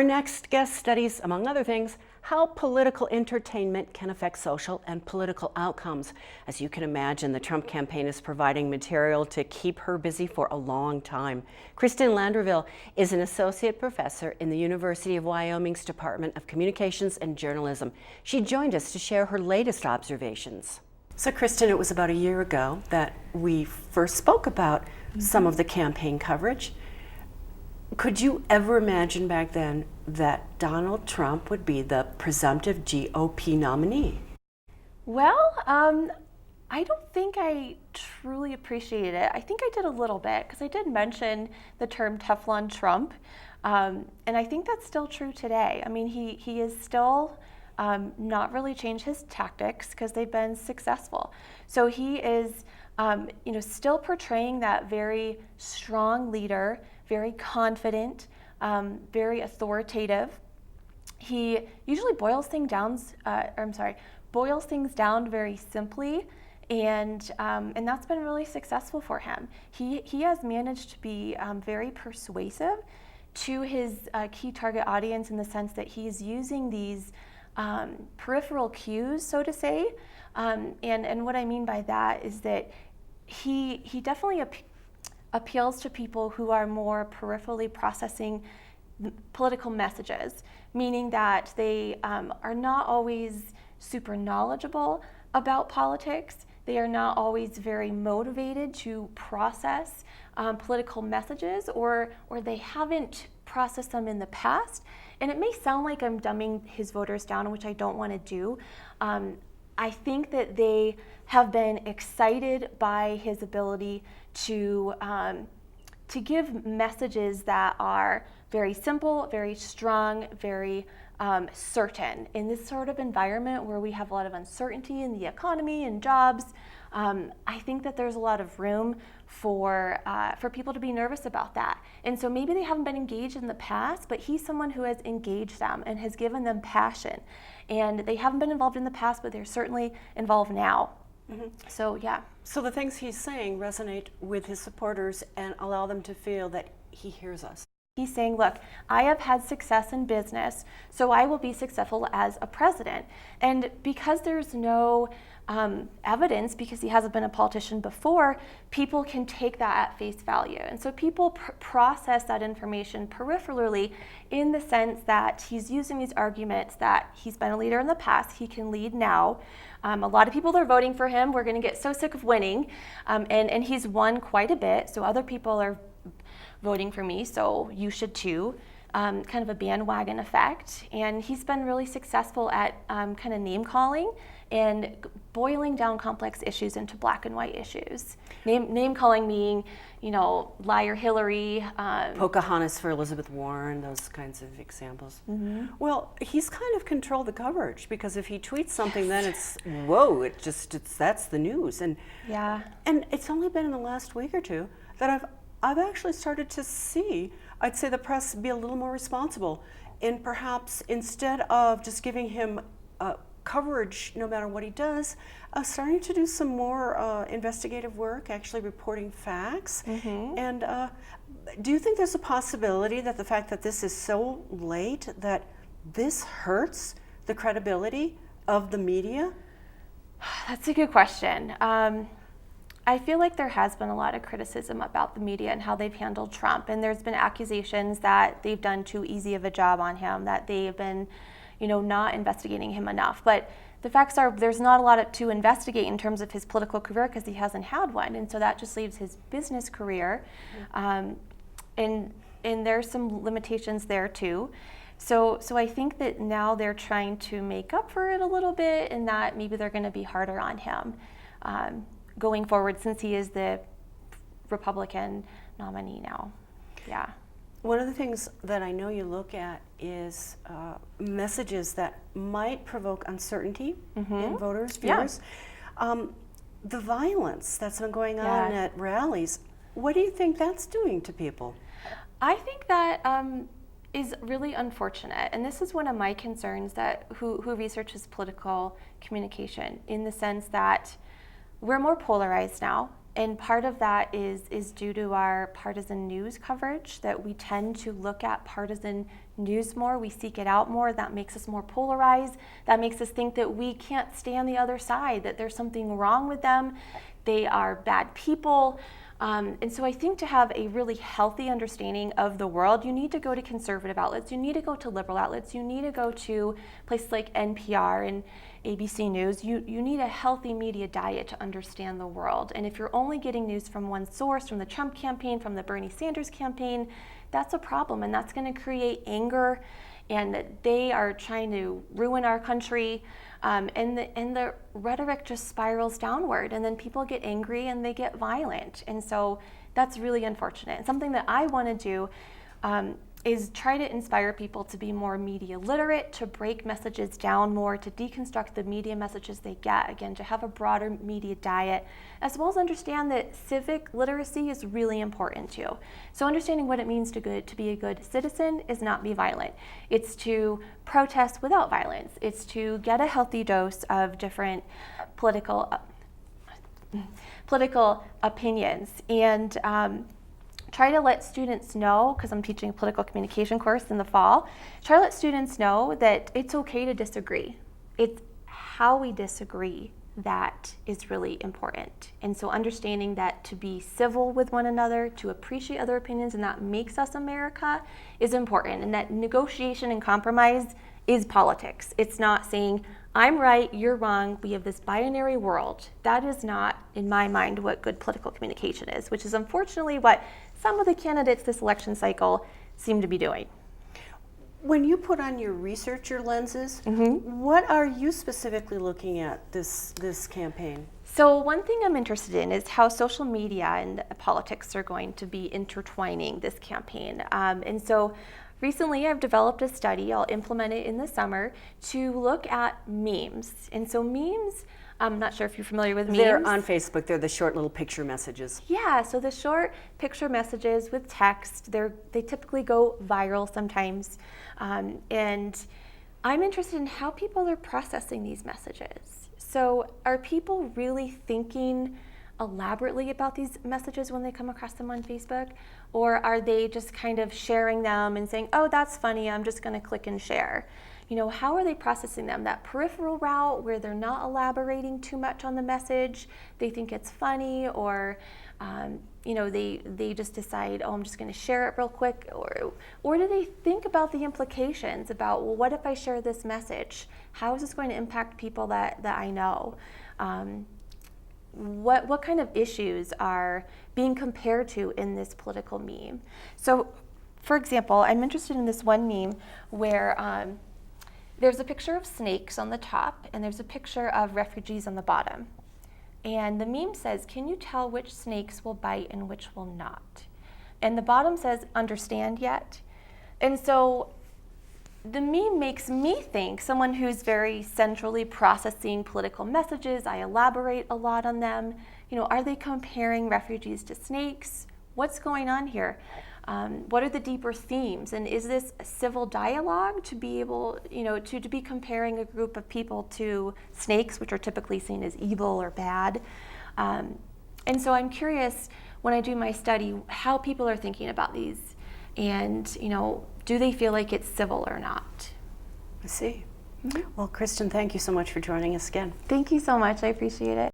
Our next guest studies, among other things, how political entertainment can affect social and political outcomes. As you can imagine, the Trump campaign is providing material to keep her busy for a long time. Kristen Landerville is an associate professor in the University of Wyoming's Department of Communications and Journalism. She joined us to share her latest observations. So Kristen, it was about a year ago that we first spoke about some of the campaign coverage. Could you ever imagine back then that Donald Trump would be the presumptive GOP nominee? Well, I don't think I truly appreciated it. I think I did a little bit because I did mention the term Teflon Trump, and I think that's still true today. I mean, he is still not really changed his tactics because they've been successful. So he is, still portraying that very strong leader, very confident, very authoritative. He usually boils things down very simply, and that's been really successful for him. He has managed to be very persuasive to his key target audience in the sense that he's using these peripheral cues, so to say, and what I mean by that is that he definitely appeals to people who are more peripherally processing political messages, meaning that they are not always super knowledgeable about politics. They are not always very motivated to process political messages, or they haven't processed them in the past. And it may sound like I'm dumbing his voters down, which I don't want to do. I think that they have been excited by his ability to give messages that are very simple, very strong, very certain. In this sort of environment where we have a lot of uncertainty in the economy and jobs, I think that there's a lot of room for people to be nervous about that. And so maybe they haven't been engaged in the past, but he's someone who has engaged them and has given them passion. And they haven't been involved in the past, but they're certainly involved now. Mm-hmm. So, yeah. So the things he's saying resonate with his supporters and allow them to feel that he hears us. He's saying, look, I have had success in business, so I will be successful as a president. And because there's no evidence, because he hasn't been a politician before, people can take that at face value. And so people process that information peripherally in the sense that he's using these arguments that he's been a leader in the past, he can lead now. A lot of people are voting for him. We're going to get so sick of winning. And he's won quite a bit, so other people are voting for me, so you should too. Kind of a bandwagon effect. And he's been really successful at kind of name calling and boiling down complex issues into black and white issues. Name calling meaning, liar Hillary. Pocahontas for Elizabeth Warren, those kinds of examples. Mm-hmm. Well, he's kind of controlled the coverage because if he tweets something, then it's, whoa, that's the news. And yeah. And it's only been in the last week or two that I've actually started to see, I'd say, the press be a little more responsible and perhaps instead of just giving him coverage no matter what he does, starting to do some more investigative work, actually reporting facts. Mm-hmm. And do you think there's a possibility that the fact that this is so late, that this hurts the credibility of the media? That's a good question. I feel like there has been a lot of criticism about the media and how they've handled Trump, and there's been accusations that they've done too easy of a job on him, that they've been, not investigating him enough. But the facts are there's not a lot to investigate in terms of his political career because he hasn't had one, and so that just leaves his business career, and there's some limitations there too. So I think that now they're trying to make up for it a little bit, and that maybe they're going to be harder on him going forward, since he is the Republican nominee now. Yeah. One of the things that I know you look at is messages that might provoke uncertainty in voters, viewers. Yeah. The violence that's been going on at rallies, what do you think that's doing to people? I think that is really unfortunate, and this is one of my concerns that who researches political communication, in the sense that we're more polarized now, and part of that is due to our partisan news coverage, that we tend to look at partisan news more, we seek it out more. That makes us more polarized. That makes us think that we can't stand the other side, that there's something wrong with them, they are bad people. And so I think to have a really healthy understanding of the world, you need to go to conservative outlets, you need to go to liberal outlets, you need to go to places like NPR and ABC News. You need a healthy media diet to understand the world. And if you're only getting news from one source, from the Trump campaign, from the Bernie Sanders campaign, that's a problem, and that's going to create anger, and they are trying to ruin our country. And the rhetoric just spirals downward, and then people get angry and they get violent. And so that's really unfortunate. And something that I want to do is try to inspire people to be more media literate, to break messages down more, to deconstruct the media messages they get, again, to have a broader media diet, as well as understand that civic literacy is really important too. So understanding what it means to be a good citizen is not be violent. It's to protest without violence. It's to get a healthy dose of different political opinions, and try to let students know, because I'm teaching a political communication course in the fall, try to let students know that it's okay to disagree. It's how we disagree that is really important. And so understanding that to be civil with one another, to appreciate other opinions, and that makes us America is important. And that negotiation and compromise is politics. It's not saying, I'm right, you're wrong, we have this binary world. That is not, in my mind, what good political communication is, which is unfortunately what some of the candidates this election cycle seem to be doing. When you put on your researcher lenses, what are you specifically looking at this campaign? So one thing I'm interested in is how social media and politics are going to be intertwining this campaign. And so recently I've developed a study, I'll implement it in the summer, to look at memes. And so memes, I'm not sure if you're familiar with memes. They're on Facebook. They're the short little picture messages. Yeah, so the short picture messages with text, they typically go viral sometimes. And I'm interested in how people are processing these messages. So are people really thinking elaborately about these messages when they come across them on Facebook? Or are they just kind of sharing them and saying, oh, that's funny, I'm just going to click and share? You know, how are they processing them? That peripheral route where they're not elaborating too much on the message, they think it's funny, or you know, they just decide, oh, I'm just going to share it real quick, or do they think about the implications about, well, what if I share this message? How is this going to impact people that I know? What kind of issues are being compared to in this political meme? So, for example, I'm interested in this one meme where there's a picture of snakes on the top, and there's a picture of refugees on the bottom. And the meme says, can you tell which snakes will bite and which will not? And the bottom says, understand yet? And so the meme makes me think, someone who's very centrally processing political messages, I elaborate a lot on them, you know, are they comparing refugees to snakes? What's going on here? What are the deeper themes? And is this a civil dialogue to be able, you know, to be comparing a group of people to snakes, which are typically seen as evil or bad? And so I'm curious, when I do my study, how people are thinking about these, and, you know, do they feel like it's civil or not? I see. Well, Kristen, thank you so much for joining us again. Thank you so much. I appreciate it.